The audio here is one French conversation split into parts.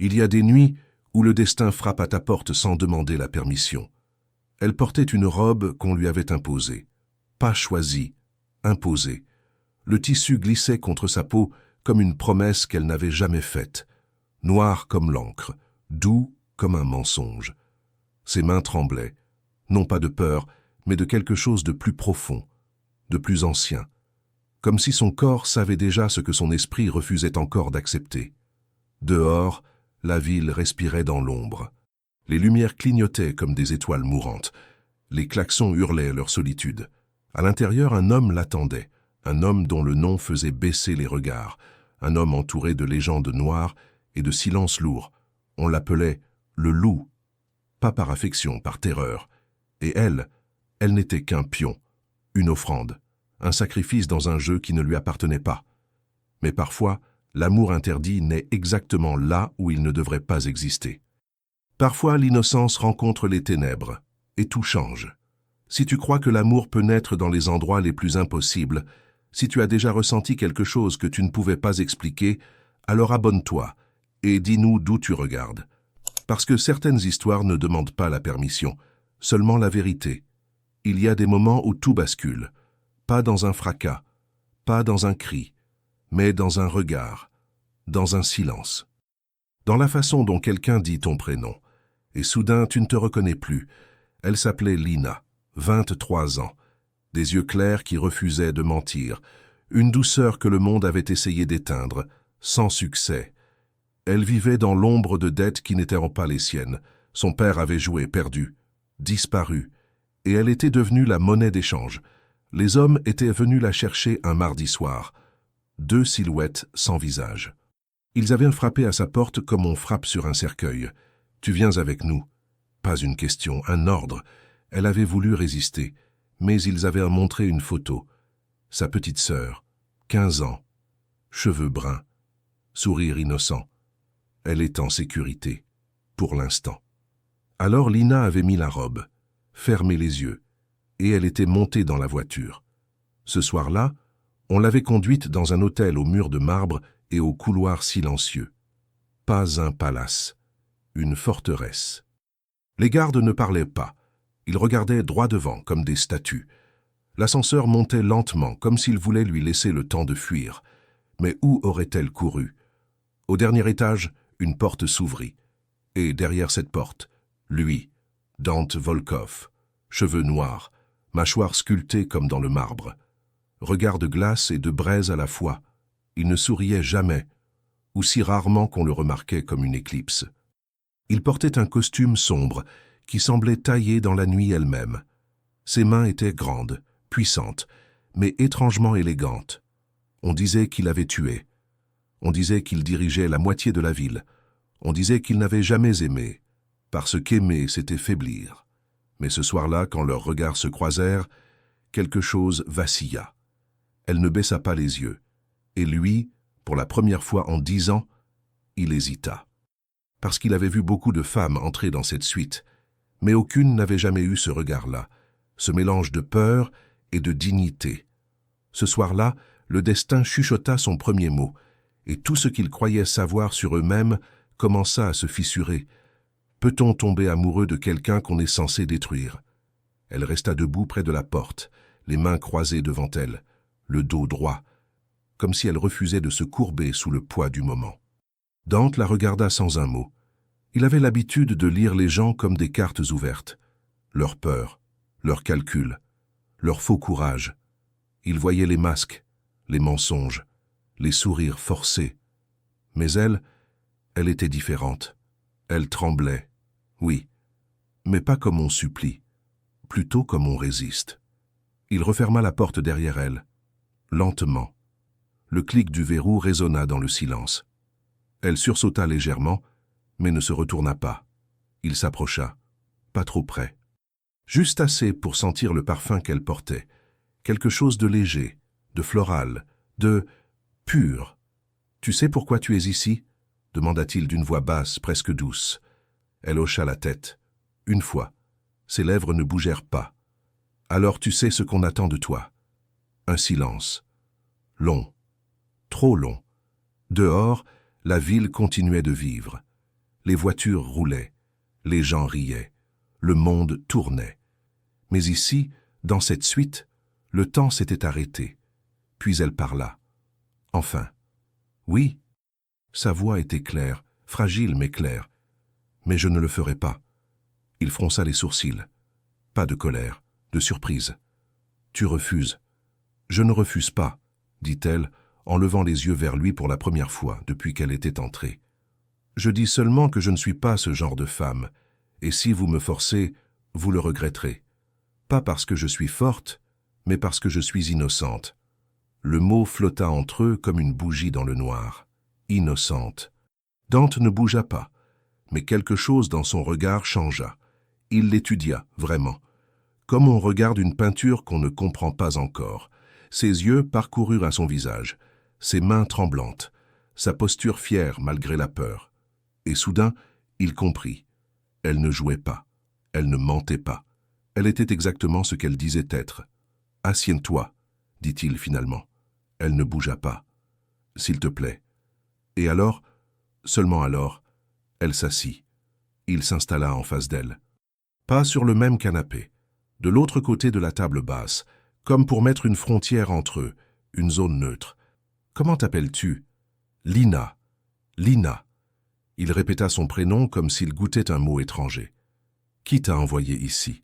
Il y a des nuits où le destin frappe à ta porte sans demander la permission. Elle portait une robe qu'on lui avait imposée. Pas choisie, imposée. Le tissu glissait contre sa peau comme une promesse qu'elle n'avait jamais faite. Noir comme l'encre, doux comme un mensonge. Ses mains tremblaient, non pas de peur, mais de quelque chose de plus profond, de plus ancien. Comme si son corps savait déjà ce que son esprit refusait encore d'accepter. Dehors, la ville respirait dans l'ombre. Les lumières clignotaient comme des étoiles mourantes. Les klaxons hurlaient leur solitude. À l'intérieur, un homme l'attendait, un homme dont le nom faisait baisser les regards, un homme entouré de légendes noires et de silences lourds. On l'appelait le loup, pas par affection, par terreur. Et elle n'était qu'un pion, une offrande, un sacrifice dans un jeu qui ne lui appartenait pas. Mais parfois, l'amour interdit naît exactement là où il ne devrait pas exister. Parfois, l'innocence rencontre les ténèbres, et tout change. Si tu crois que l'amour peut naître dans les endroits les plus impossibles, si tu as déjà ressenti quelque chose que tu ne pouvais pas expliquer, alors abonne-toi et dis-nous d'où tu regardes. Parce que certaines histoires ne demandent pas la permission, seulement la vérité. Il y a des moments où tout bascule, pas dans un fracas, pas dans un cri, mais dans un regard, dans un silence. Dans la façon dont quelqu'un dit ton prénom, et soudain tu ne te reconnais plus. Elle s'appelait Lina, 23 ans, des yeux clairs qui refusaient de mentir, une douceur que le monde avait essayé d'éteindre, sans succès. Elle vivait dans l'ombre de dettes qui n'étaient pas les siennes. Son père avait joué, perdu, disparu, et elle était devenue la monnaie d'échange. Les hommes étaient venus la chercher un mardi soir. 2 silhouettes sans visage. Ils avaient frappé à sa porte comme on frappe sur un cercueil. « Tu viens avec nous ?» Pas une question, un ordre. Elle avait voulu résister, mais ils avaient montré une photo. Sa petite sœur, 15 ans, cheveux bruns, sourire innocent. Elle est en sécurité, pour l'instant. Alors Lina avait mis la robe, fermé les yeux, et elle était montée dans la voiture. Ce soir-là, on l'avait conduite dans un hôtel aux murs de marbre et aux couloirs silencieux. Pas un palace, une forteresse. Les gardes ne parlaient pas. Ils regardaient droit devant, comme des statues. L'ascenseur montait lentement, comme s'il voulait lui laisser le temps de fuir. Mais où aurait-elle couru? Au dernier étage, une porte s'ouvrit. Et derrière cette porte, lui, Dante Volkov, cheveux noirs, mâchoire sculptée comme dans le marbre. Regard de glace et de braise à la fois. Il ne souriait jamais, ou si rarement qu'on le remarquait comme une éclipse. Il portait un costume sombre qui semblait taillé dans la nuit elle-même. Ses mains étaient grandes, puissantes, mais étrangement élégantes. On disait qu'il avait tué. On disait qu'il dirigeait la moitié de la ville. On disait qu'il n'avait jamais aimé, parce qu'aimer, c'était faiblir. Mais ce soir-là, quand leurs regards se croisèrent, quelque chose vacilla. Elle ne baissa pas les yeux. Et lui, pour la première fois en 10 ans, il hésita. Parce qu'il avait vu beaucoup de femmes entrer dans cette suite, mais aucune n'avait jamais eu ce regard-là, ce mélange de peur et de dignité. Ce soir-là, le destin chuchota son premier mot, et tout ce qu'ils croyaient savoir sur eux-mêmes commença à se fissurer. Peut-on tomber amoureux de quelqu'un qu'on est censé détruire? Elle resta debout près de la porte, les mains croisées devant elle, le dos droit, comme si elle refusait de se courber sous le poids du moment. Dante la regarda sans un mot. Il avait l'habitude de lire les gens comme des cartes ouvertes. Leur peur, leurs calculs, leur faux courage. Il voyait les masques, les mensonges, les sourires forcés. Mais elle était différente. Elle tremblait, oui, mais pas comme on supplie, plutôt comme on résiste. Il referma la porte derrière elle, lentement. Le clic du verrou résonna dans le silence. Elle sursauta légèrement, mais ne se retourna pas. Il s'approcha, pas trop près. Juste assez pour sentir le parfum qu'elle portait. Quelque chose de léger, de floral, de pur. « Tu sais pourquoi tu es ici ?» demanda-t-il d'une voix basse, presque douce. Elle hocha la tête. Une fois. Ses lèvres ne bougèrent pas. « Alors tu sais ce qu'on attend de toi. » Un silence. Long. Trop long. Dehors, la ville continuait de vivre. Les voitures roulaient, les gens riaient, le monde tournait. Mais ici, dans cette suite, le temps s'était arrêté. Puis elle parla. Enfin. Oui. Sa voix était claire, fragile mais claire. Mais je ne le ferai pas. Il fronça les sourcils. Pas de colère, de surprise. Tu refuses. Je ne refuse pas, dit-elle, en levant les yeux vers lui pour la première fois depuis qu'elle était entrée. Je dis seulement que je ne suis pas ce genre de femme, et si vous me forcez, vous le regretterez. Pas parce que je suis forte, mais parce que je suis innocente. Le mot flotta entre eux comme une bougie dans le noir. Innocente. Dante ne bougea pas, mais quelque chose dans son regard changea. Il l'étudia, vraiment. Comme on regarde une peinture qu'on ne comprend pas encore. Ses yeux parcoururent à son visage, ses mains tremblantes, sa posture fière malgré la peur. Et soudain, il comprit. Elle ne jouait pas. Elle ne mentait pas. Elle était exactement ce qu'elle disait être. « Assieds-toi », dit-il finalement. Elle ne bougea pas. « S'il te plaît. » Et alors, seulement alors, elle s'assit. Il s'installa en face d'elle. Pas sur le même canapé, de l'autre côté de la table basse, comme pour mettre une frontière entre eux, une zone neutre. « Comment t'appelles-tu »« Lina. Lina. » Il répéta son prénom comme s'il goûtait un mot étranger. « Qui t'a envoyé ici ?»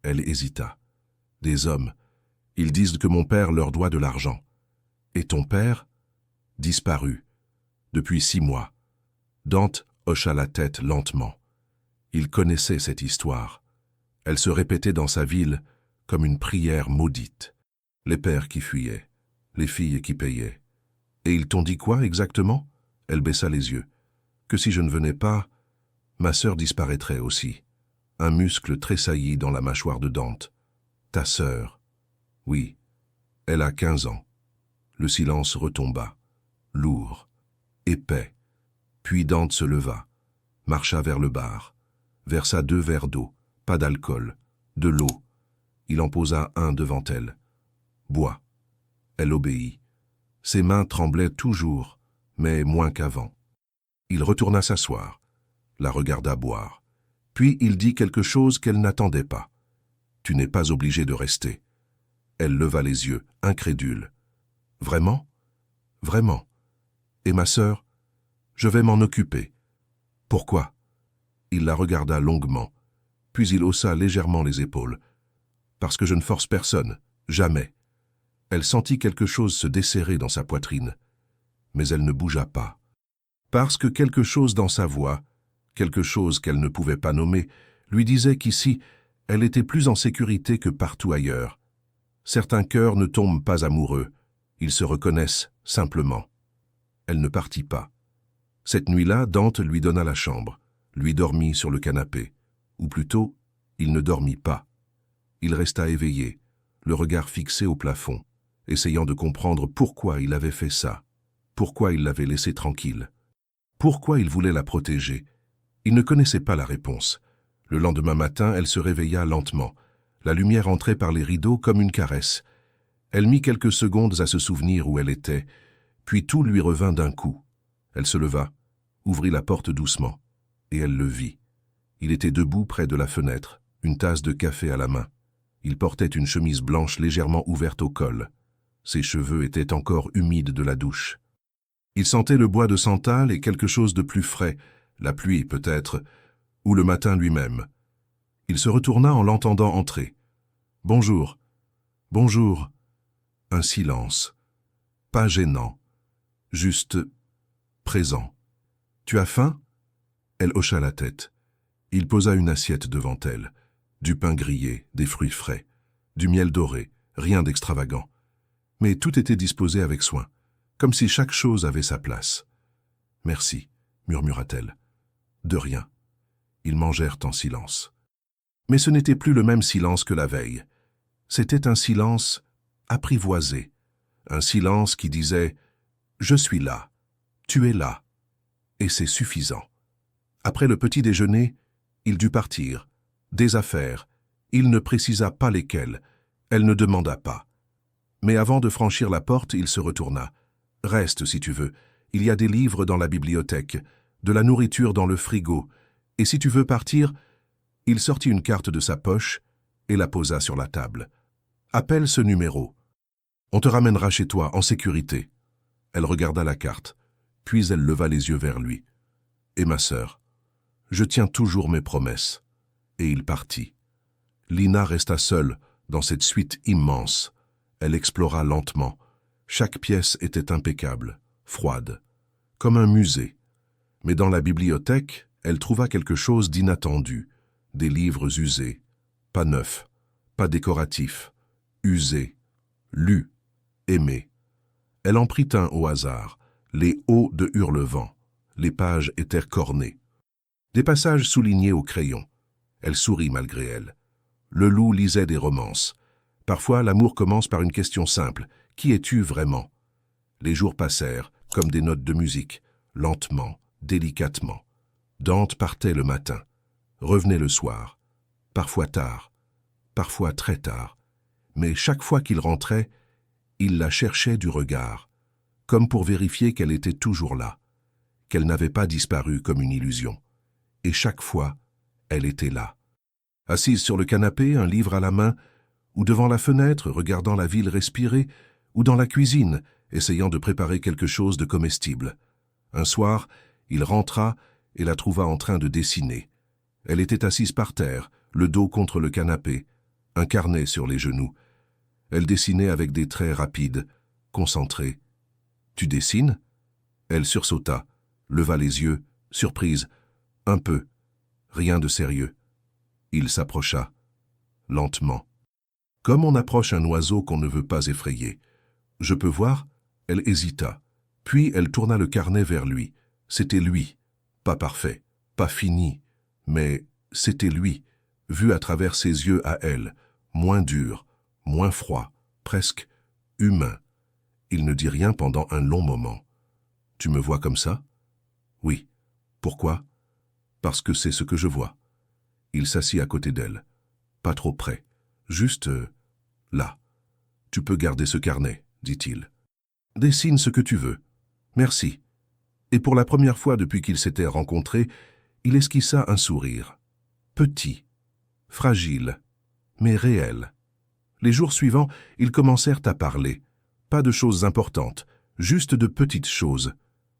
Elle hésita. « Des hommes. Ils disent que mon père leur doit de l'argent. »« Et ton père ?» ?»« Disparu. Depuis 6 mois. » Dante hocha la tête lentement. Il connaissait cette histoire. Elle se répétait dans sa ville comme une prière maudite. Les pères qui fuyaient, les filles qui payaient. « Et ils t'ont dit quoi exactement ?» Elle baissa les yeux. « Que si je ne venais pas, ma sœur disparaîtrait aussi. » Un muscle tressaillit dans la mâchoire de Dante. « Ta sœur. » « Oui. Elle a 15 ans. » Le silence retomba. Lourd. Épais. Puis Dante se leva, marcha vers le bar, versa 2 verres d'eau, pas d'alcool, de l'eau. Il en posa un devant elle. « Bois. » Elle obéit. Ses mains tremblaient toujours, mais moins qu'avant. Il retourna s'asseoir, la regarda boire. Puis il dit quelque chose qu'elle n'attendait pas. « Tu n'es pas obligé de rester. » Elle leva les yeux, incrédule. « Vraiment ? Vraiment ? Et ma sœur ? Je vais m'en occuper. » « Pourquoi ?» Il la regarda longuement, puis il haussa légèrement les épaules. « Parce que je ne force personne, jamais. » Elle sentit quelque chose se desserrer dans sa poitrine, mais elle ne bougea pas. Parce que quelque chose dans sa voix, quelque chose qu'elle ne pouvait pas nommer, lui disait qu'ici, elle était plus en sécurité que partout ailleurs. Certains cœurs ne tombent pas amoureux, ils se reconnaissent simplement. Elle ne partit pas. Cette nuit-là, Dante lui donna la chambre, lui dormit sur le canapé. Ou plutôt, il ne dormit pas. Il resta éveillé, le regard fixé au plafond, essayant de comprendre pourquoi il avait fait ça, pourquoi il l'avait laissée tranquille, pourquoi il voulait la protéger. Il ne connaissait pas la réponse. Le lendemain matin, elle se réveilla lentement. La lumière entrait par les rideaux comme une caresse. Elle mit quelques secondes à se souvenir où elle était, puis tout lui revint d'un coup. Elle se leva, ouvrit la porte doucement, et elle le vit. Il était debout près de la fenêtre, une tasse de café à la main. Il portait une chemise blanche légèrement ouverte au col. Ses cheveux étaient encore humides de la douche. Il sentait le bois de santal et quelque chose de plus frais, la pluie peut-être, ou le matin lui-même. Il se retourna en l'entendant entrer. « Bonjour. »« Bonjour. » Un silence. Pas gênant. Juste présent. « Tu as faim ?» Elle hocha la tête. Il posa une assiette devant elle. Du pain grillé, des fruits frais, du miel doré, rien d'extravagant. Mais tout était disposé avec soin, comme si chaque chose avait sa place. « Merci, » murmura-t-elle. « De rien. » Ils mangèrent en silence. Mais ce n'était plus le même silence que la veille. C'était un silence apprivoisé, un silence qui disait « Je suis là, tu es là, et c'est suffisant. » Après le petit déjeuner, il dut partir. Des affaires. Il ne précisa pas lesquelles. Elle ne demanda pas. Mais avant de franchir la porte, il se retourna. « Reste si tu veux. Il y a des livres dans la bibliothèque. de la nourriture dans le frigo, et si tu veux partir, il sortit une carte de sa poche et la posa sur la table. Appelle ce numéro. On te ramènera chez toi en sécurité. Elle regarda la carte, puis elle leva les yeux vers lui. Et ma sœur, je tiens toujours mes promesses. Et il partit. Lina resta seule dans cette suite immense. Elle explora lentement. Chaque pièce était impeccable, froide, comme un musée. Mais dans la bibliothèque, elle trouva quelque chose d'inattendu. Des livres usés, pas neufs, pas décoratifs, usés, lus, aimés. Elle en prit un au hasard, les Hauts de Hurlevent. Les pages étaient cornées. Des passages soulignés au crayon. Elle sourit malgré elle. Le loup lisait des romances. Parfois, l'amour commence par une question simple. Qui es-tu vraiment? Les jours passèrent, comme des notes de musique, lentement, délicatement. Dante partait le matin, revenait le soir, parfois tard, parfois très tard. Mais chaque fois qu'il rentrait, il la cherchait du regard, comme pour vérifier qu'elle était toujours là, qu'elle n'avait pas disparu comme une illusion. Et chaque fois, elle était là. Assise sur le canapé, un livre à la main, ou devant la fenêtre, regardant la ville respirer, ou dans la cuisine, essayant de préparer quelque chose de comestible. Un soir, il rentra et la trouva en train de dessiner. Elle était assise par terre, le dos contre le canapé, un carnet sur les genoux. Elle dessinait avec des traits rapides, concentrés. « Tu dessines ?» Elle sursauta, leva les yeux, surprise. « Un peu. Rien de sérieux. » Il s'approcha, lentement. Comme on approche un oiseau qu'on ne veut pas effrayer. « Je peux voir ?» Elle hésita. Puis elle tourna le carnet vers lui. C'était lui. Pas parfait, pas fini, mais c'était lui, vu à travers ses yeux à elle, moins dur, moins froid, presque humain. Il ne dit rien pendant un long moment. « Tu me vois comme ça ?»« Oui. »« Pourquoi ?»« Parce que c'est ce que je vois. » Il s'assit à côté d'elle. Pas trop près. Juste là. « Tu peux garder ce carnet, » dit-il. « Dessine ce que tu veux. Merci. » Et pour la première fois depuis qu'ils s'étaient rencontrés, il esquissa un sourire. Petit, fragile, mais réel. Les jours suivants, ils commencèrent à parler. Pas de choses importantes, juste de petites choses.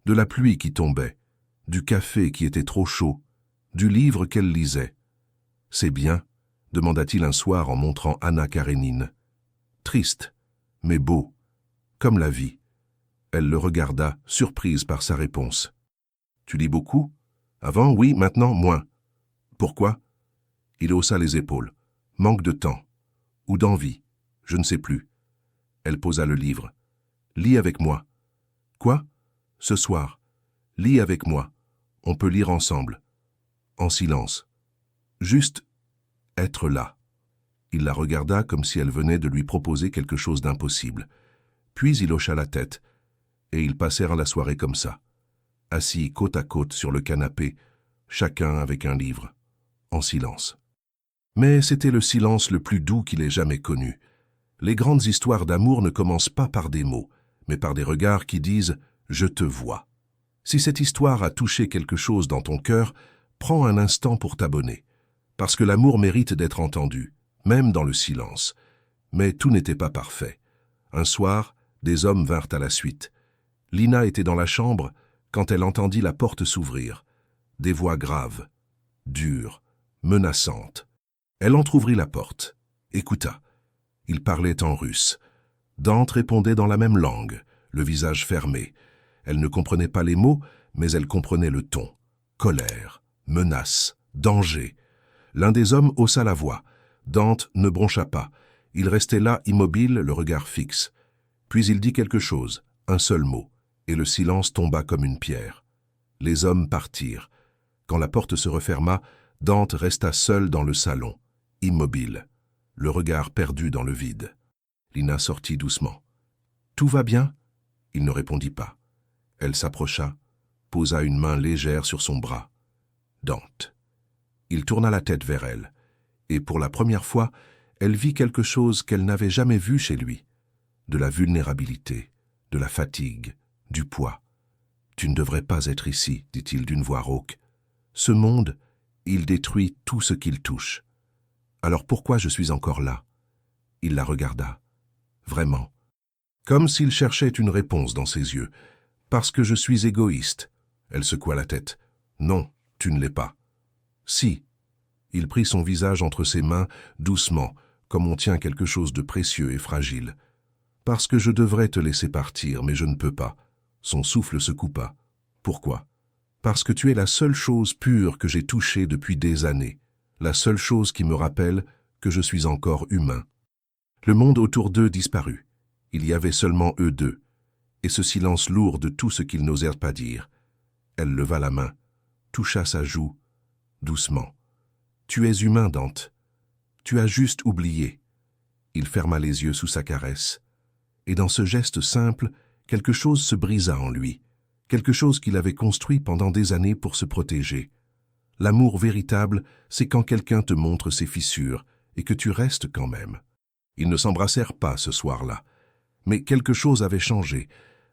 De la pluie qui tombait, du café qui était trop chaud, du livre qu'elle lisait. « C'est bien ?» demanda-t-il un soir en montrant Anna Karénine. Triste, mais beau, comme la vie. Elle le regarda, surprise par sa réponse. « Tu lis beaucoup ? Avant, oui, maintenant, moins. » « Pourquoi ?» Il haussa les épaules. « Manque de temps. Ou d'envie. Je ne sais plus. » Elle posa le livre. « Lis avec moi. »« Quoi ? » ?»« Ce soir. Lis avec moi. On peut lire ensemble. » En silence. Juste être là. Il la regarda comme si elle venait de lui proposer quelque chose d'impossible. Puis il hocha la tête, et ils passèrent la soirée comme ça, assis côte à côte sur le canapé, chacun avec un livre, en silence. Mais c'était le silence le plus doux qu'il ait jamais connu. Les grandes histoires d'amour ne commencent pas par des mots, mais par des regards qui disent « je te vois ». Si cette histoire a touché quelque chose dans ton cœur, prends un instant pour t'abonner, parce que l'amour mérite d'être entendu, même dans le silence. Mais tout n'était pas parfait. Un soir, des hommes vinrent à la suite. Lina était dans la chambre quand elle entendit la porte s'ouvrir. Des voix graves, dures, menaçantes. Elle entr'ouvrit la porte, écouta. Ils parlaient en russe. Dante répondait dans la même langue, le visage fermé. Elle ne comprenait pas les mots, mais elle comprenait le ton. Colère, menace, danger. L'un des hommes haussa la voix. Dante ne broncha pas. Il restait là, immobile, le regard fixe. Puis il dit quelque chose, un seul mot, et le silence tomba comme une pierre. Les hommes partirent. Quand la porte se referma, Dante resta seul dans le salon, immobile, le regard perdu dans le vide. Lina sortit doucement. « Tout va bien ?» Il ne répondit pas. Elle s'approcha, posa une main légère sur son bras. Dante. Il tourna la tête vers elle, et pour la première fois, elle vit quelque chose qu'elle n'avait jamais vu chez lui. De la vulnérabilité, de la fatigue, du poids. Tu ne devrais pas être ici, dit-il d'une voix rauque. Ce monde, il détruit tout ce qu'il touche. Alors pourquoi je suis encore là? Il la regarda. Vraiment. Comme s'il cherchait une réponse dans ses yeux. Parce que je suis égoïste. Elle secoua la tête. Non, tu ne l'es pas. Si. Il prit son visage entre ses mains, doucement, comme on tient quelque chose de précieux et fragile. Parce que je devrais te laisser partir, mais je ne peux pas. Son souffle se coupa. Pourquoi? Parce que tu es la seule chose pure que j'ai touchée depuis des années, la seule chose qui me rappelle que je suis encore humain. Le monde autour d'eux disparut. Il y avait seulement eux deux, et ce silence lourd de tout ce qu'ils n'osèrent pas dire. Elle leva la main, toucha sa joue, doucement. « Tu es humain, Dante. Tu as juste oublié. » Il ferma les yeux sous sa caresse. Et dans ce geste simple, quelque chose se brisa en lui, quelque chose qu'il avait construit pendant des années pour se protéger. L'amour véritable, c'est quand quelqu'un te montre ses fissures et que tu restes quand même. Ils ne s'embrassèrent pas ce soir-là, mais quelque chose avait changé.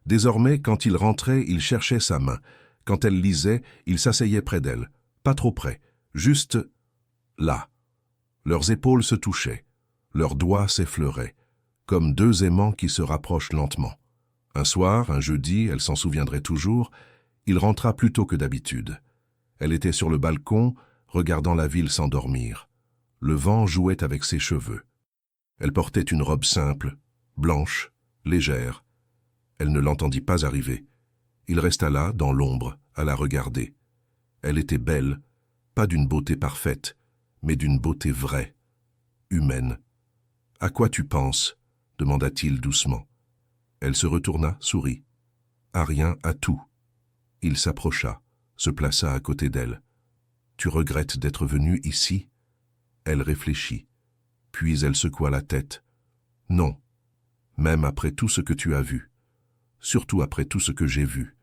Désormais, quand il rentrait, il cherchait sa main. Quand elle lisait, il s'asseyait près d'elle, pas trop près, juste là. Leurs épaules se touchaient, leurs doigts s'effleuraient, comme deux aimants qui se rapprochent lentement. Un soir, un jeudi, elle s'en souviendrait toujours, il rentra plus tôt que d'habitude. Elle était sur le balcon, regardant la ville s'endormir. Le vent jouait avec ses cheveux. Elle portait une robe simple, blanche, légère. Elle ne l'entendit pas arriver. Il resta là, dans l'ombre, à la regarder. Elle était belle, pas d'une beauté parfaite, mais d'une beauté vraie, humaine. « À quoi tu penses ?» demanda-t-il doucement. Elle se retourna, sourit. « À rien, à tout. » Il s'approcha, se plaça à côté d'elle. « Tu regrettes d'être venue ici ?» Elle réfléchit, puis elle secoua la tête. « Non, même après tout ce que tu as vu, surtout après tout ce que j'ai vu. »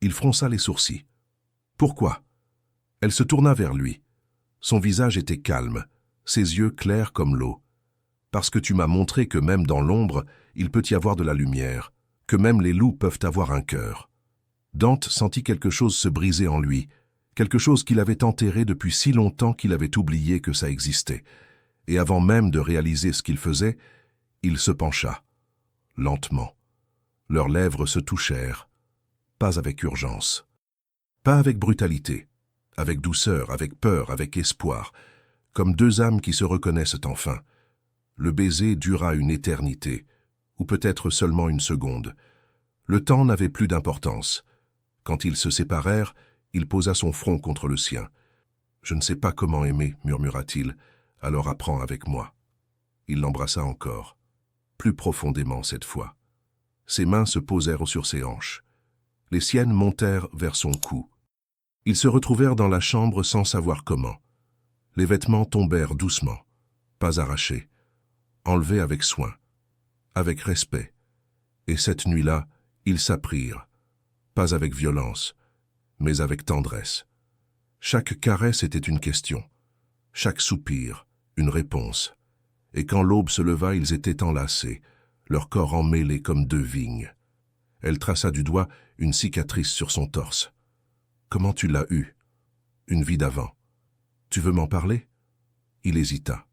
Il fronça les sourcils. « Pourquoi ?» Elle se tourna vers lui. Son visage était calme, ses yeux clairs comme l'eau. « Parce que tu m'as montré que même dans l'ombre, il peut y avoir de la lumière, que même les loups peuvent avoir un cœur. » Dante sentit quelque chose se briser en lui, quelque chose qu'il avait enterré depuis si longtemps qu'il avait oublié que ça existait. Et avant même de réaliser ce qu'il faisait, il se pencha, lentement. Leurs lèvres se touchèrent, pas avec urgence, pas avec brutalité, avec douceur, avec peur, avec espoir, comme deux âmes qui se reconnaissent enfin. Le baiser dura une éternité, ou peut-être seulement une seconde. Le temps n'avait plus d'importance. Quand ils se séparèrent, il posa son front contre le sien. « Je ne sais pas comment aimer, » murmura-t-il, « alors apprends avec moi. » Il l'embrassa encore, plus profondément cette fois. Ses mains se posèrent sur ses hanches. Les siennes montèrent vers son cou. Ils se retrouvèrent dans la chambre sans savoir comment. Les vêtements tombèrent doucement, pas arrachés, enlevés avec soin, avec respect. Et cette nuit-là, ils s'apprirent, pas avec violence, mais avec tendresse. Chaque caresse était une question, chaque soupir, une réponse. Et quand l'aube se leva, ils étaient enlacés, leurs corps emmêlés comme deux vignes. Elle traça du doigt une cicatrice sur son torse. « Comment tu l'as eue? Une vie d'avant. Tu veux m'en parler ?» Il hésita.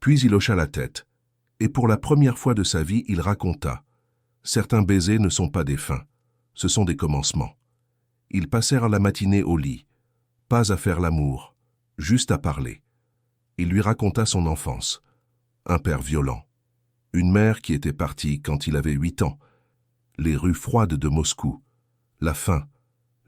Puis il hocha la tête, et pour la première fois de sa vie, il raconta. Certains baisers ne sont pas des fins, ce sont des commencements. Ils passèrent la matinée au lit, pas à faire l'amour, juste à parler. Il lui raconta son enfance, un père violent, une mère qui était partie quand il avait 8 ans, les rues froides de Moscou, la faim,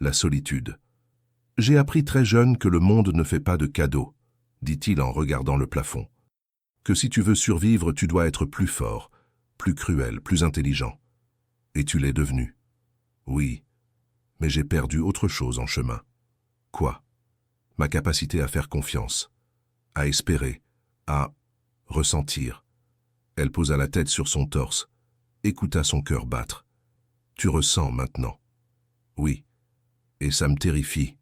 la solitude. « J'ai appris très jeune que le monde ne fait pas de cadeaux, » dit-il en regardant le plafond. « Que si tu veux survivre, tu dois être plus fort, plus cruel, plus intelligent. Et tu l'es devenu. Oui, mais j'ai perdu autre chose en chemin. Quoi? Ma capacité à faire confiance, à espérer, à ressentir. » Elle posa la tête sur son torse, écouta son cœur battre. « Tu ressens maintenant. » « Oui. Et ça me terrifie. »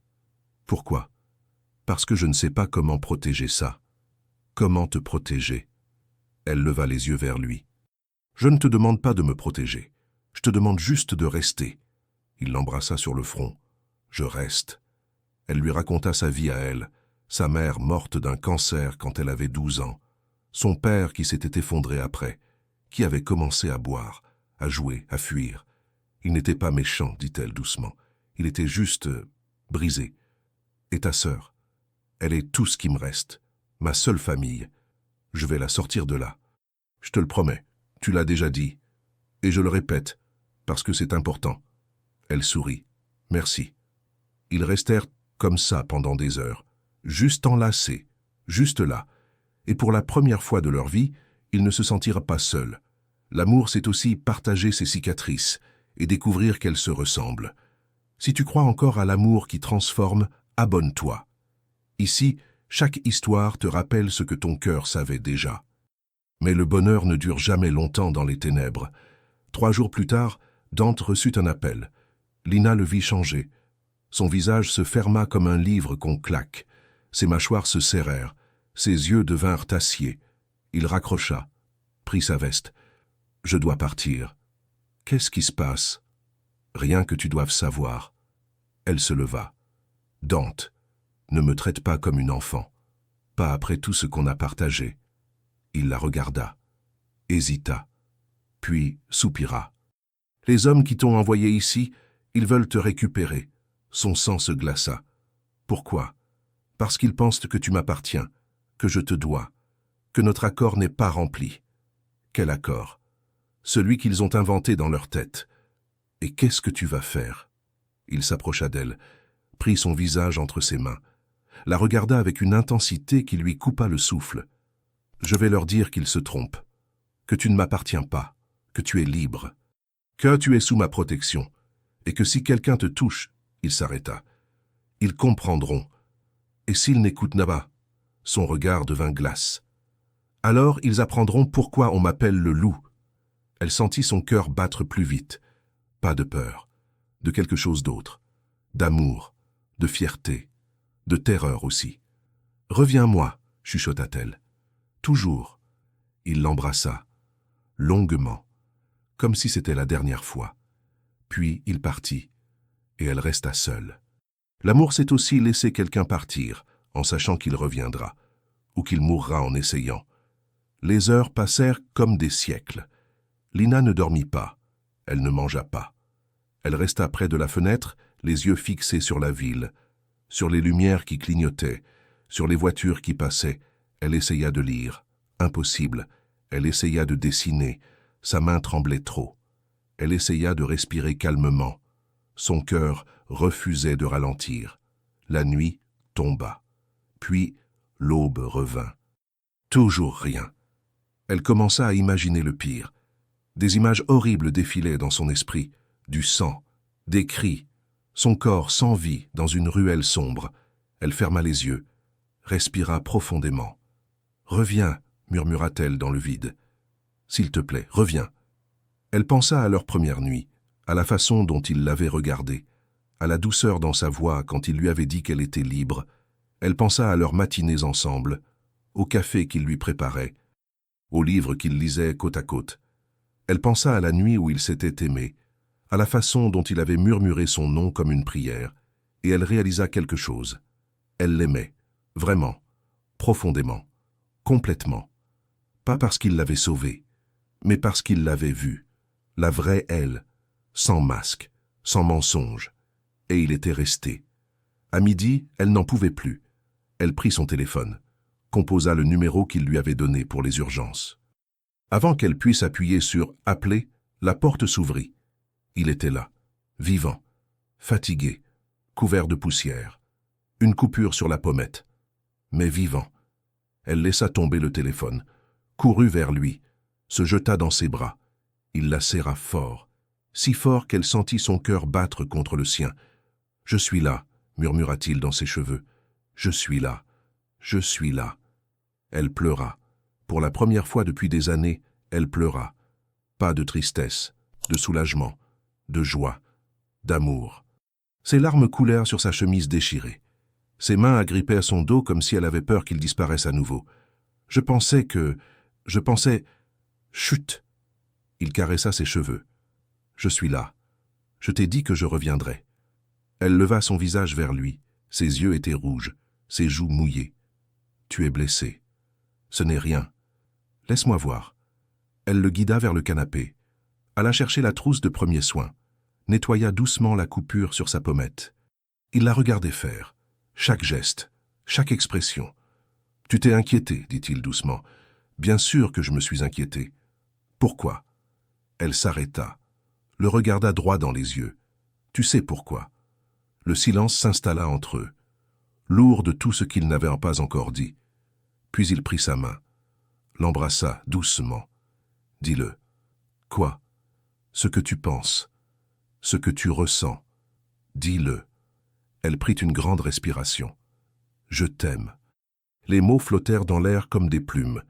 « Pourquoi? » « Parce que je ne sais pas comment protéger ça. »« Comment te protéger ?» Elle leva les yeux vers lui. « Je ne te demande pas de me protéger. Je te demande juste de rester. Il l'embrassa sur le front. « Je reste. » Elle lui raconta sa vie à elle, sa mère morte d'un cancer quand elle avait 12 ans, son père qui s'était effondré après, qui avait commencé à boire, à jouer, à fuir. Il n'était pas méchant, dit-elle doucement. Il était juste brisé. Et ta sœur? Elle est tout ce qui me reste, ma seule famille. Je vais la sortir de là. Je te le promets, tu l'as déjà dit. Et je le répète, parce que c'est important. Elle sourit. Merci. Ils restèrent comme ça pendant des heures, juste enlacés, juste là. Et pour la première fois de leur vie, ils ne se sentirent pas seuls. L'amour, c'est aussi partager ses cicatrices et découvrir qu'elles se ressemblent. Si tu crois encore à l'amour qui transforme, abonne-toi. Ici, chaque histoire te rappelle ce que ton cœur savait déjà. Mais le bonheur ne dure jamais longtemps dans les ténèbres. 3 jours plus tard, Dante reçut un appel. Lina le vit changer. Son visage se ferma comme un livre qu'on claque. Ses mâchoires se serrèrent. Ses yeux devinrent aciers. Il raccrocha, prit sa veste. « Je dois partir. »« Qu'est-ce qui se passe ?»« Rien que tu doives savoir. » Elle se leva. « Dante, ne me traite pas comme une enfant. Pas après tout ce qu'on a partagé. » Il la regarda, hésita, puis soupira. « Les hommes qui t'ont envoyé ici, ils veulent te récupérer. » Son sang se glaça. « Pourquoi ? Parce qu'ils pensent que tu m'appartiens, que je te dois, que notre accord n'est pas rempli. » Quel accord ? Celui qu'ils ont inventé dans leur tête. « Et qu'est-ce que tu vas faire ?» Il s'approcha d'elle, prit son visage entre ses mains, la regarda avec une intensité qui lui coupa le souffle. « Je vais leur dire qu'ils se trompent, que tu ne m'appartiens pas, que tu es libre, que tu es sous ma protection, et que si quelqu'un te touche, il s'arrêta. Ils comprendront. Et s'ils n'écoutent pas, son regard devint glace. Alors ils apprendront pourquoi on m'appelle le loup. Elle sentit son cœur battre plus vite. Pas de peur, de quelque chose d'autre, d'amour, de fierté, de terreur aussi. « Reviens-moi, » chuchota-t-elle. « Toujours. » Il l'embrassa, longuement, comme si c'était la dernière fois. Puis il partit, et elle resta seule. L'amour, c'est aussi laisser quelqu'un partir, en sachant qu'il reviendra, ou qu'il mourra en essayant. Les heures passèrent comme des siècles. Lina ne dormit pas, elle ne mangea pas. Elle resta près de la fenêtre, les yeux fixés sur la ville, sur les lumières qui clignotaient, sur les voitures qui passaient. Elle essaya de lire. Impossible. Elle essaya de dessiner. Sa main tremblait trop. Elle essaya de respirer calmement. Son cœur refusait de ralentir. La nuit tomba. Puis l'aube revint. Toujours rien. Elle commença à imaginer le pire. Des images horribles défilaient dans son esprit. Du sang, des cris, son corps sans vie dans une ruelle sombre. Elle ferma les yeux, respira profondément. « Reviens, » murmura-t-elle dans le vide. « S'il te plaît, reviens. » Elle pensa à leur première nuit, à la façon dont il l'avait regardée, à la douceur dans sa voix quand il lui avait dit qu'elle était libre. Elle pensa à leurs matinées ensemble, au café qu'il lui préparait, aux livres qu'il lisait côte à côte. Elle pensa à la nuit où ils s'étaient aimés, à la façon dont il avait murmuré son nom comme une prière, et elle réalisa quelque chose. Elle l'aimait, vraiment, profondément, complètement. Pas parce qu'il l'avait sauvée, mais parce qu'il l'avait vue, la vraie elle, sans masque, sans mensonge. Et il était resté. À midi, elle n'en pouvait plus. Elle prit son téléphone, composa le numéro qu'il lui avait donné pour les urgences. Avant qu'elle puisse appuyer sur « Appeler », la porte s'ouvrit. Il était là, vivant, fatigué, couvert de poussière, une coupure sur la pommette, mais vivant. Elle laissa tomber le téléphone, courut vers lui, se jeta dans ses bras. Il la serra fort, si fort qu'elle sentit son cœur battre contre le sien. « Je suis là », murmura-t-il dans ses cheveux. « Je suis là, je suis là. » Elle pleura. Pour la première fois depuis des années, elle pleura. Pas de tristesse, de soulagement, de joie, d'amour. Ses larmes coulèrent sur sa chemise déchirée. Ses mains agrippaient son dos comme si elle avait peur qu'il disparaisse à nouveau. « Je pensais... Chut !» Il caressa ses cheveux. « Je suis là. Je t'ai dit que je reviendrais. Elle leva son visage vers lui. Ses yeux étaient rouges, ses joues mouillées. Tu es blessé. Ce n'est rien. Laisse-moi voir. Elle le guida vers le canapé, alla chercher la trousse de premiers soins, nettoya doucement la coupure sur sa pommette. Il la regardait faire, chaque geste, chaque expression. Tu t'es inquiété, dit-il doucement. Bien sûr que je me suis inquiété. Pourquoi? Elle s'arrêta, le regarda droit dans les yeux. Tu sais pourquoi. Le silence s'installa entre eux, lourd de tout ce qu'il n'avait pas encore dit. Puis il prit sa main, l'embrassa doucement. Dis-le. Quoi? Ce que tu penses, ce que tu ressens. Dis-le. Elle prit une grande respiration. Je t'aime. Les mots flottèrent dans l'air comme des plumes.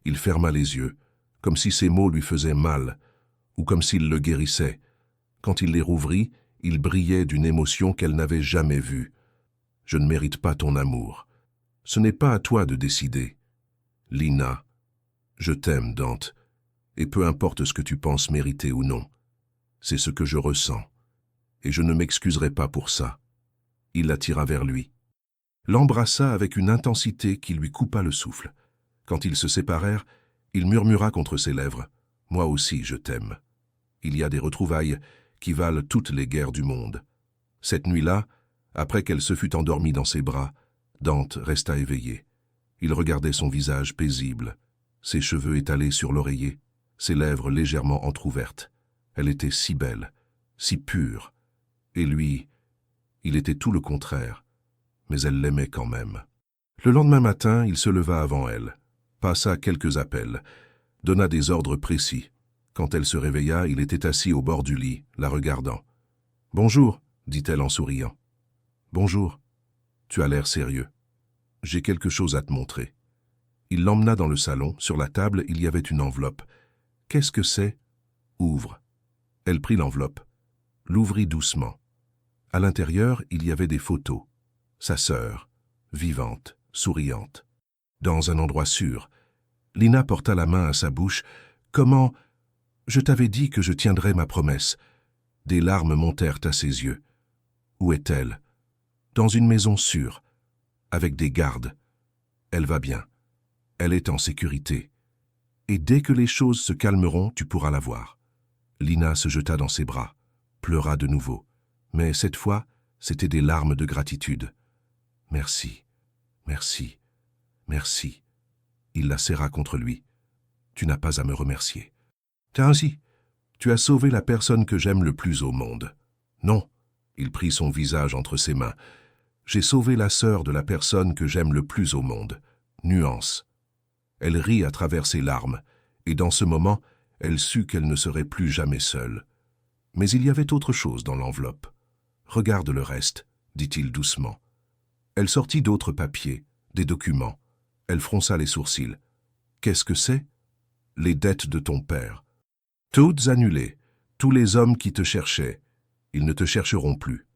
Il ferma les yeux, comme si ces mots lui faisaient mal, ou comme s'ils le guérissaient. Quand il les rouvrit, il brillait d'une émotion qu'elle n'avait jamais vue. Je ne mérite pas ton amour. Ce n'est pas à toi de décider. Lina, je t'aime, Dante, et peu importe ce que tu penses mériter ou non. C'est ce que je ressens, et je ne m'excuserai pas pour ça. Il la tira vers lui, l'embrassa avec une intensité qui lui coupa le souffle. Quand ils se séparèrent, il murmura contre ses lèvres « Moi aussi, je t'aime. Il y a des retrouvailles qui valent toutes les guerres du monde. » Cette nuit-là, après qu'elle se fut endormie dans ses bras, Dante resta éveillé. Il regardait son visage paisible, ses cheveux étalés sur l'oreiller, ses lèvres légèrement entr'ouvertes. Elle était si belle, si pure. Et lui, il était tout le contraire, mais elle l'aimait quand même. Le lendemain matin, il se leva avant elle, passa quelques appels, donna des ordres précis. Quand elle se réveilla, il était assis au bord du lit, la regardant. « Bonjour, » dit-elle en souriant. « Bonjour. Tu as l'air sérieux. J'ai quelque chose à te montrer. » Il l'emmena dans le salon. Sur la table, il y avait une enveloppe. « Qu'est-ce que c'est ?»« Ouvre. » Elle prit l'enveloppe, l'ouvrit doucement. À l'intérieur, il y avait des photos. Sa sœur, vivante, souriante. Dans un endroit sûr, Lina porta la main à sa bouche. « Comment? Je t'avais dit que je tiendrais ma promesse. » Des larmes montèrent à ses yeux. Où est-elle? Dans une maison sûre, avec des gardes. Elle va bien. Elle est en sécurité. Et dès que les choses se calmeront, tu pourras la voir. Lina se jeta dans ses bras, pleura de nouveau. Mais cette fois, c'était des larmes de gratitude. « Merci, merci, merci. » Il la serra contre lui. « Tu n'as pas à me remercier. »« T'as ainsi, tu as sauvé la personne que j'aime le plus au monde. »« Non. » Il prit son visage entre ses mains. « J'ai sauvé la sœur de la personne que j'aime le plus au monde. » Nuance. Elle rit à travers ses larmes, et dans ce moment, elle sut qu'elle ne serait plus jamais seule. Mais il y avait autre chose dans l'enveloppe. « Regarde le reste, » dit-il doucement. Elle sortit d'autres papiers, des documents. Elle fronça les sourcils. « Qu'est-ce que c'est ?»« Les dettes de ton père. Toutes annulées. Tous les hommes qui te cherchaient. Ils ne te chercheront plus.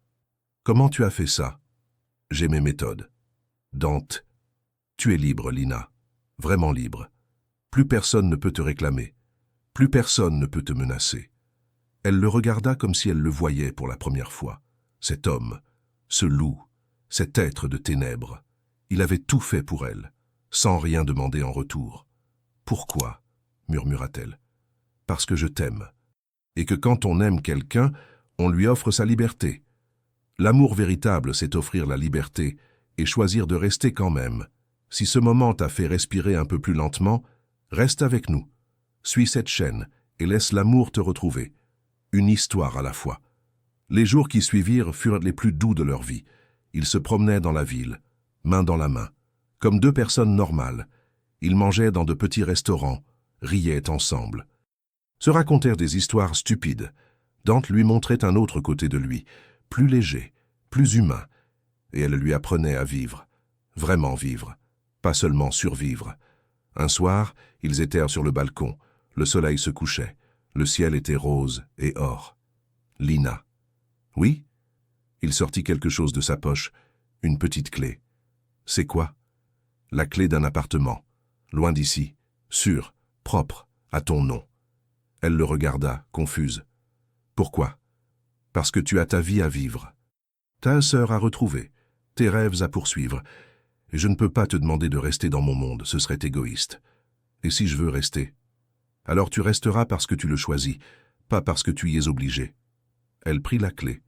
Comment tu as fait ça ? J'ai mes méthodes. Dante, tu es libre, Lina. Vraiment libre. Plus personne ne peut te réclamer. Plus personne ne peut te menacer. » Elle le regarda comme si elle le voyait pour la première fois. Cet homme, ce loup, cet être de ténèbres. Il avait tout fait pour elle, sans rien demander en retour. « Pourquoi ?» murmura-t-elle. « Parce que je t'aime. Et que quand on aime quelqu'un, on lui offre sa liberté. L'amour véritable, c'est offrir la liberté et choisir de rester quand même. Si ce moment t'a fait respirer un peu plus lentement, reste avec nous. Suis cette chaîne et laisse l'amour te retrouver. Une histoire à la fois. » Les jours qui suivirent furent les plus doux de leur vie. Ils se promenaient dans la ville, main dans la main, comme deux personnes normales. Ils mangeaient dans de petits restaurants, riaient ensemble. Se racontèrent des histoires stupides. Dante lui montrait un autre côté de lui, plus léger, plus humain, et elle lui apprenait à vivre, vraiment vivre, pas seulement survivre. Un soir, ils étaient sur le balcon, le soleil se couchait, le ciel était rose et or. Lina. « Oui ?» Il sortit quelque chose de sa poche, une petite clé. « C'est quoi ?»« La clé d'un appartement, loin d'ici, sûr, propre, à ton nom. » Elle le regarda, confuse. « Pourquoi ?»« parce que tu as ta vie à vivre, ta sœur à retrouver, tes rêves à poursuivre. Et je ne peux pas te demander de rester dans mon monde, ce serait égoïste. Et si je veux rester? Alors tu resteras parce que tu le choisis, pas parce que tu y es obligé. Elle prit la clé,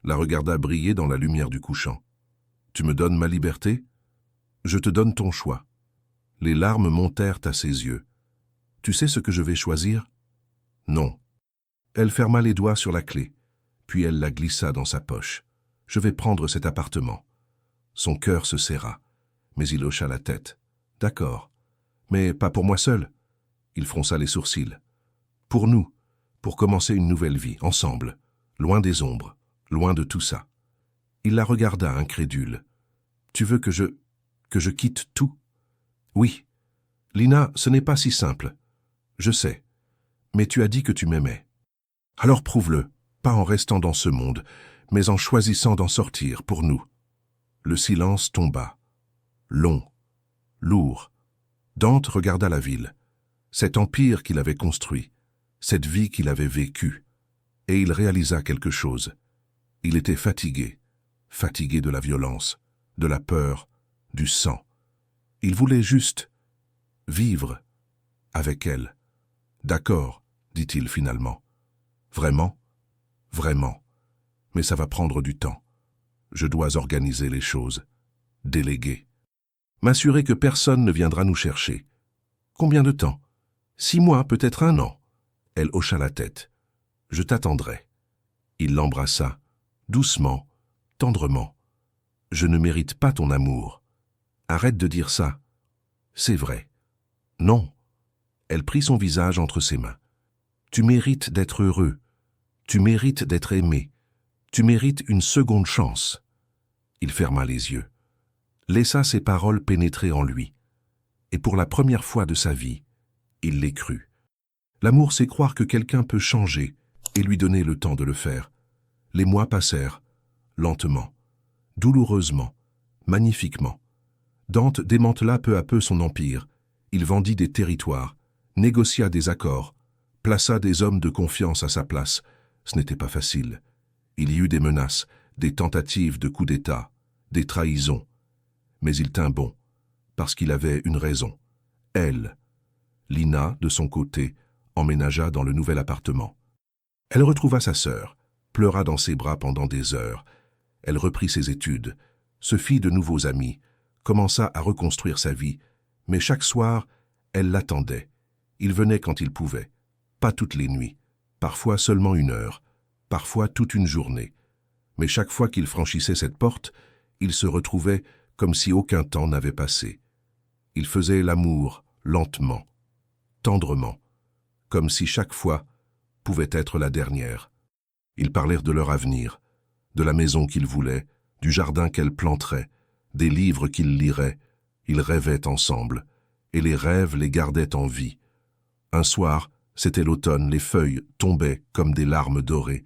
la regarda briller dans la lumière du couchant. Tu me donnes ma liberté? Je te donne ton choix. Les larmes montèrent à ses yeux. Tu sais ce que je vais choisir? Non. Elle ferma les doigts sur la clé, puis elle la glissa dans sa poche. Je vais prendre cet appartement. Son cœur se serra, mais il hocha la tête. D'accord. Mais pas pour moi seul. Il fronça les sourcils. Pour nous, pour commencer une nouvelle vie, ensemble, loin des ombres, loin de tout ça. Il la regarda incrédule. Tu veux que je quitte tout? Oui. Lina, ce n'est pas si simple. Je sais. Mais tu as dit que tu m'aimais. Alors prouve-le, pas en restant dans ce monde, mais en choisissant d'en sortir pour nous. Le silence tomba. Long, lourd. Dante regarda la ville, cet empire qu'il avait construit, cette vie qu'il avait vécue, et il réalisa quelque chose. Il était fatigué, fatigué de la violence, de la peur, du sang. Il voulait juste vivre avec elle. D'accord, dit-il finalement. Vraiment? Vraiment. Mais ça va prendre du temps. Je dois organiser les choses, déléguer. M'assurer que personne ne viendra nous chercher. Combien de temps? 6 mois, peut-être 1 an. Elle hocha la tête. Je t'attendrai. Il l'embrassa, doucement, tendrement. Je ne mérite pas ton amour. Arrête de dire ça. C'est vrai. Non. Elle prit son visage entre ses mains. Tu mérites d'être heureux. Tu mérites d'être aimé. Tu mérites une seconde chance. Il ferma les yeux, laissa ses paroles pénétrer en lui. Et pour la première fois de sa vie, il les crut. L'amour, c'est croire que quelqu'un peut changer et lui donner le temps de le faire. Les mois passèrent, lentement, douloureusement, magnifiquement. Dante démantela peu à peu son empire. Il vendit des territoires, négocia des accords, plaça des hommes de confiance à sa place. Ce n'était pas facile. Il y eut des menaces, des tentatives de coup d'État, des trahisons. Mais il tint bon, parce qu'il avait une raison. Elle, Lina, de son côté, emménagea dans le nouvel appartement. Elle retrouva sa sœur, pleura dans ses bras pendant des heures. Elle reprit ses études, se fit de nouveaux amis, commença à reconstruire sa vie, mais chaque soir, elle l'attendait. Il venait quand il pouvait, pas toutes les nuits, parfois seulement 1 heure, parfois toute une journée. Mais chaque fois qu'il franchissait cette porte, il se retrouvait comme si aucun temps n'avait passé. Il faisait l'amour lentement, tendrement, comme si chaque fois pouvait être la dernière. Ils parlèrent de leur avenir, de la maison qu'ils voulaient, du jardin qu'elle planterait, des livres qu'ils liraient. Ils rêvaient ensemble, et les rêves les gardaient en vie. Un soir, c'était l'automne, les feuilles tombaient comme des larmes dorées.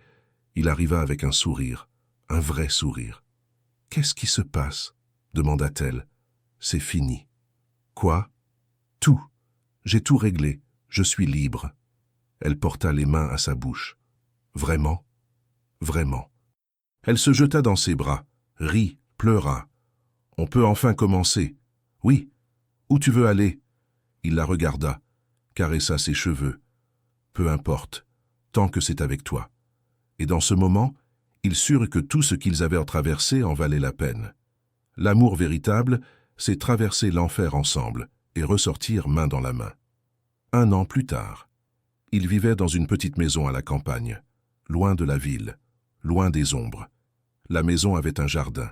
Il arriva avec un sourire, un vrai sourire. « Qu'est-ce qui se passe ?» demanda-t-elle. « C'est fini. »« Quoi ?»« Tout. J'ai tout réglé. Je suis libre. » Elle porta les mains à sa bouche. « Vraiment? Vraiment. » Elle se jeta dans ses bras, rit, pleura. « On peut enfin commencer. »« Oui. Où tu veux aller ?» Il la regarda, caressa ses cheveux. « Peu importe, tant que c'est avec toi. » Et dans ce moment, ils surent que tout ce qu'ils avaient traversé en valait la peine. L'amour véritable, c'est traverser l'enfer ensemble et ressortir main dans la main. 1 an plus tard, ils vivaient dans une petite maison à la campagne, loin de la ville, loin des ombres. La maison avait un jardin.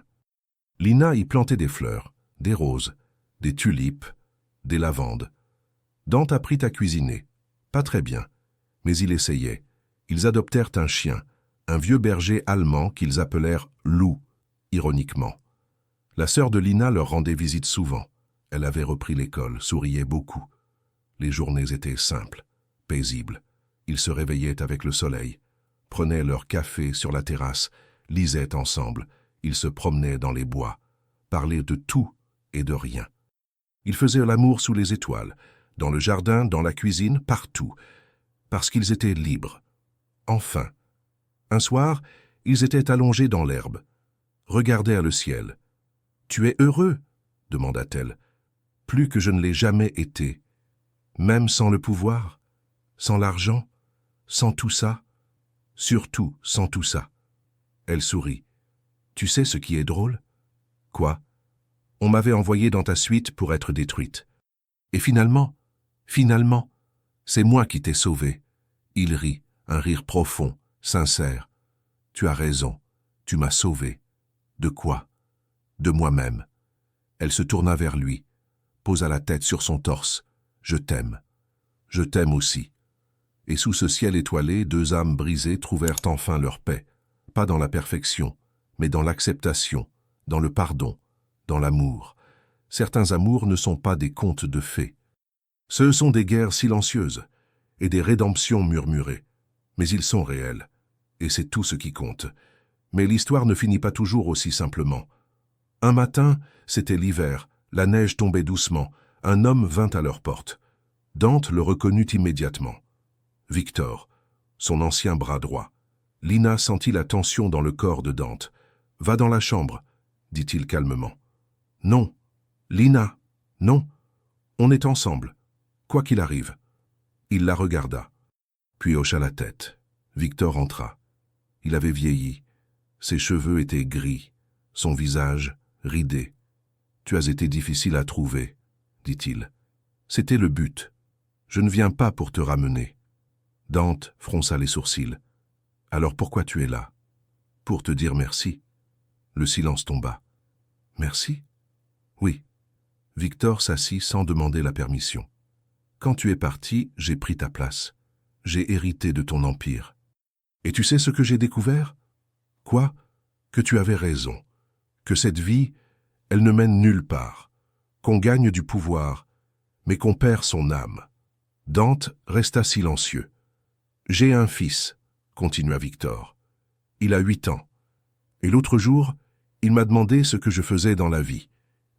Lina y plantait des fleurs, des roses, des tulipes, des lavandes. Dante apprit à cuisiner. Pas très bien, mais il essayait. Ils adoptèrent un chien, un vieux berger allemand qu'ils appelèrent Lou, ironiquement. La sœur de Lina leur rendait visite souvent. Elle avait repris l'école, souriait beaucoup. Les journées étaient simples, paisibles. Ils se réveillaient avec le soleil, prenaient leur café sur la terrasse, lisaient ensemble. Ils se promenaient dans les bois, parlaient de tout et de rien. Ils faisaient l'amour sous les étoiles, dans le jardin, dans la cuisine, partout, parce qu'ils étaient libres. Enfin, un soir, Ils étaient allongés dans l'herbe, regardèrent le ciel. « Tu es heureux ?» demanda-t-elle. « Plus que je ne l'ai jamais été. Même sans le pouvoir, sans l'argent, sans tout ça, surtout sans tout ça. » Elle sourit. « Tu sais ce qui est drôle ? » ?»« Quoi ? » ?»« On m'avait envoyé dans ta suite pour être détruite. Et finalement, c'est moi qui t'ai sauvée. » Il rit, un rire profond, sincère. « Tu as raison, tu m'as sauvée. » « De quoi ? » ?»« De moi-même. » Elle se tourna vers lui, posa la tête sur son torse. « Je t'aime. Je t'aime aussi. » Et sous ce ciel étoilé, deux âmes brisées trouvèrent enfin leur paix, pas dans la perfection, mais dans l'acceptation, dans le pardon, dans l'amour. Certains amours ne sont pas des contes de fées. Ce sont des guerres silencieuses et des rédemptions murmurées. Mais ils sont réels, et c'est tout ce qui compte. Mais l'histoire ne finit pas toujours aussi simplement. Un matin, c'était l'hiver, la neige tombait doucement, un homme vint à leur porte. Dante le reconnut immédiatement. Victor, son ancien bras droit. Lina sentit la tension dans le corps de Dante. « Va dans la chambre, » dit-il calmement. « Non, Lina, non, on est ensemble, quoi qu'il arrive. » Il la regarda, puis hocha la tête. Victor entra. Il avait vieilli. Ses cheveux étaient gris, son visage ridé. « Tu as été difficile à trouver, » dit-il. « C'était le but. Je ne viens pas pour te ramener. » Dante fronça les sourcils. « Alors pourquoi tu es là ? » ?»« Pour te dire merci. » Le silence tomba. « Merci ? » ?»« Oui. » Victor s'assit sans demander la permission. « Quand tu es parti, j'ai pris ta place. J'ai hérité de ton empire. Et tu sais ce que j'ai découvert ? Quoi ? Que tu avais raison. Que cette vie, elle ne mène nulle part. Qu'on gagne du pouvoir, mais qu'on perd son âme. » Dante resta silencieux. « J'ai un fils, » continua Victor. « Il a 8 ans. Et l'autre jour, il m'a demandé ce que je faisais dans la vie.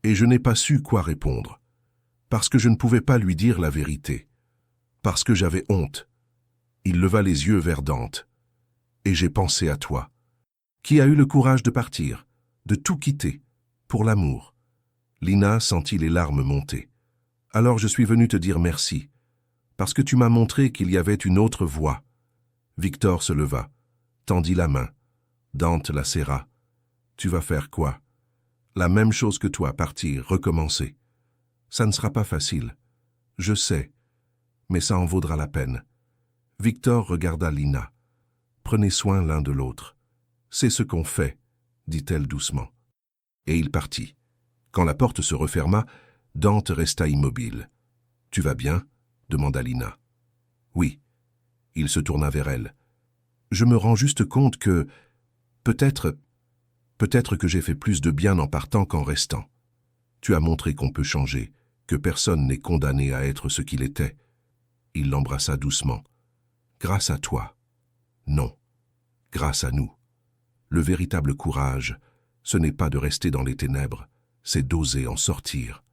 Et je n'ai pas su quoi répondre. Parce que je ne pouvais pas lui dire la vérité. Parce que j'avais honte. » Il leva les yeux vers Dante. « Et j'ai pensé à toi. Qui a eu le courage de partir, de tout quitter, pour l'amour. » Lina sentit les larmes monter. « Alors je suis venu te dire merci, parce que tu m'as montré qu'il y avait une autre voie. » Victor se leva, tendit la main. Dante la serra. « Tu vas faire quoi ? » ?»« La même chose que toi, partir, recommencer. Ça ne sera pas facile. Je sais, mais ça en vaudra la peine. » Victor regarda Lina. « Prenez soin l'un de l'autre. C'est ce qu'on fait, » dit-elle doucement. Et il partit. Quand la porte se referma, Dante resta immobile. « Tu vas bien ?» demanda Lina. « Oui. » Il se tourna vers elle. « Je me rends juste compte que, peut-être que j'ai fait plus de bien en partant qu'en restant. Tu as montré qu'on peut changer, que personne n'est condamné à être ce qu'il était. » Il l'embrassa doucement. « Grâce à toi. Non, grâce à nous. Le véritable courage, ce n'est pas de rester dans les ténèbres, c'est d'oser en sortir. »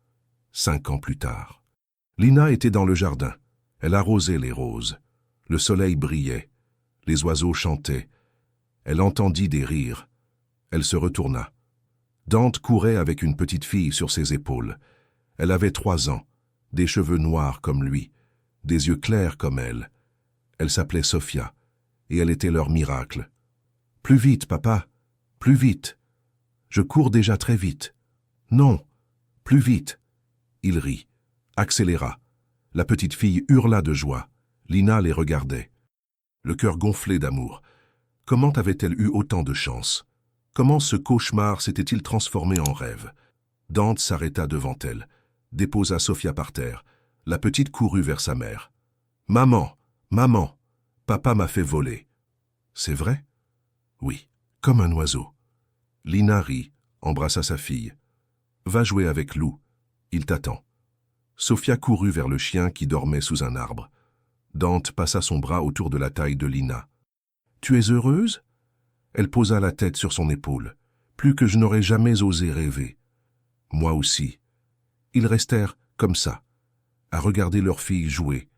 5 ans plus tard. Lina était dans le jardin. Elle arrosait les roses. Le soleil brillait. Les oiseaux chantaient. Elle entendit des rires. Elle se retourna. Dante courait avec une petite fille sur ses épaules. Elle avait 3 ans, des cheveux noirs comme lui, des yeux clairs comme elle. Elle s'appelait Sophia, et elle était leur miracle. « Plus vite, papa, plus vite. Je cours déjà très vite. Non, plus vite. » Il rit, accéléra. La petite fille hurla de joie. Lina les regardait. Le cœur gonflé d'amour. Comment avait-elle eu autant de chance? Comment ce cauchemar s'était-il transformé en rêve? Dante s'arrêta devant elle, déposa Sophia par terre. La petite courut vers sa mère. « Maman, maman, papa m'a fait voler. » « C'est vrai? » »« Oui, comme un oiseau. » Lina rit, embrassa sa fille. « Va jouer avec Lou, il t'attend. » Sophia courut vers le chien qui dormait sous un arbre. Dante passa son bras autour de la taille de Lina. « Tu es heureuse ?» Elle posa la tête sur son épaule. « Plus que je n'aurais jamais osé rêver. » « Moi aussi. » Ils restèrent comme ça, à regarder leur fille jouer,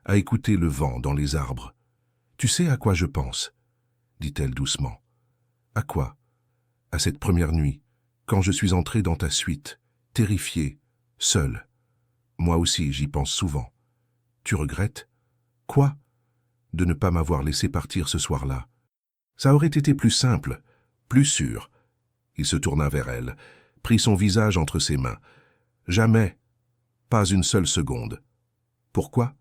à écouter le vent dans les arbres. « Tu sais à quoi je pense ?» dit-elle doucement. À quoi? À cette première nuit, quand je suis entré dans ta suite, terrifié, seul. Moi aussi, j'y pense souvent. Tu regrettes? Quoi? De ne pas m'avoir laissé partir ce soir-là. Ça aurait été plus simple, plus sûr. Il se tourna vers elle, prit son visage entre ses mains. Jamais, pas une seule seconde. Pourquoi?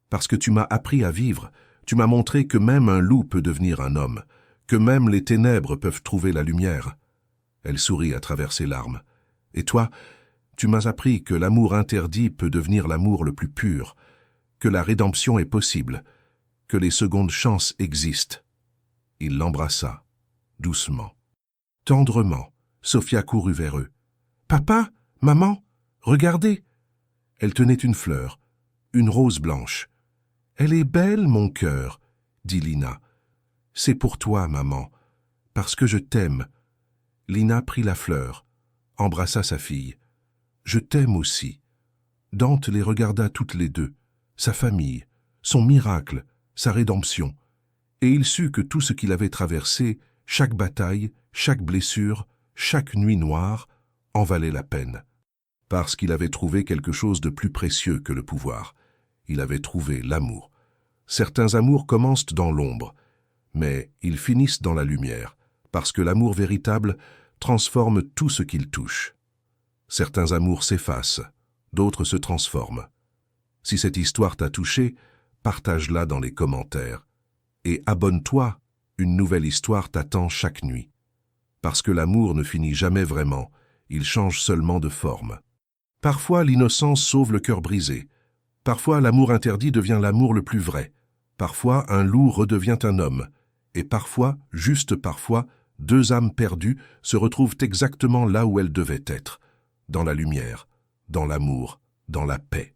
Parce que tu m'as appris à vivre, tu m'as montré que même un loup peut devenir un homme, que même les ténèbres peuvent trouver la lumière. Elle sourit à travers ses larmes. Et toi, tu m'as appris que l'amour interdit peut devenir l'amour le plus pur, que la rédemption est possible, que les secondes chances existent. Il l'embrassa, doucement. Tendrement, Sophia courut vers eux. « Papa, maman, regardez !» Elle tenait une fleur, une rose blanche. « Elle est belle, mon cœur, » dit Lina. « C'est pour toi, maman, parce que je t'aime. » Lina prit la fleur, embrassa sa fille. « Je t'aime aussi. » Dante les regarda toutes les deux, sa famille, son miracle, sa rédemption, et il sut que tout ce qu'il avait traversé, chaque bataille, chaque blessure, chaque nuit noire, en valait la peine. Parce qu'il avait trouvé quelque chose de plus précieux que le pouvoir. Il avait trouvé l'amour. Certains amours commencent dans l'ombre, mais ils finissent dans la lumière, parce que l'amour véritable transforme tout ce qu'il touche. Certains amours s'effacent, d'autres se transforment. Si cette histoire t'a touché, partage-la dans les commentaires. Et abonne-toi, une nouvelle histoire t'attend chaque nuit. Parce que l'amour ne finit jamais vraiment, il change seulement de forme. Parfois, l'innocence sauve le cœur brisé. Parfois, l'amour interdit devient l'amour le plus vrai. Parfois, un loup redevient un homme. Et parfois, juste parfois, deux âmes perdues se retrouvent exactement là où elles devaient être, dans la lumière, dans l'amour, dans la paix.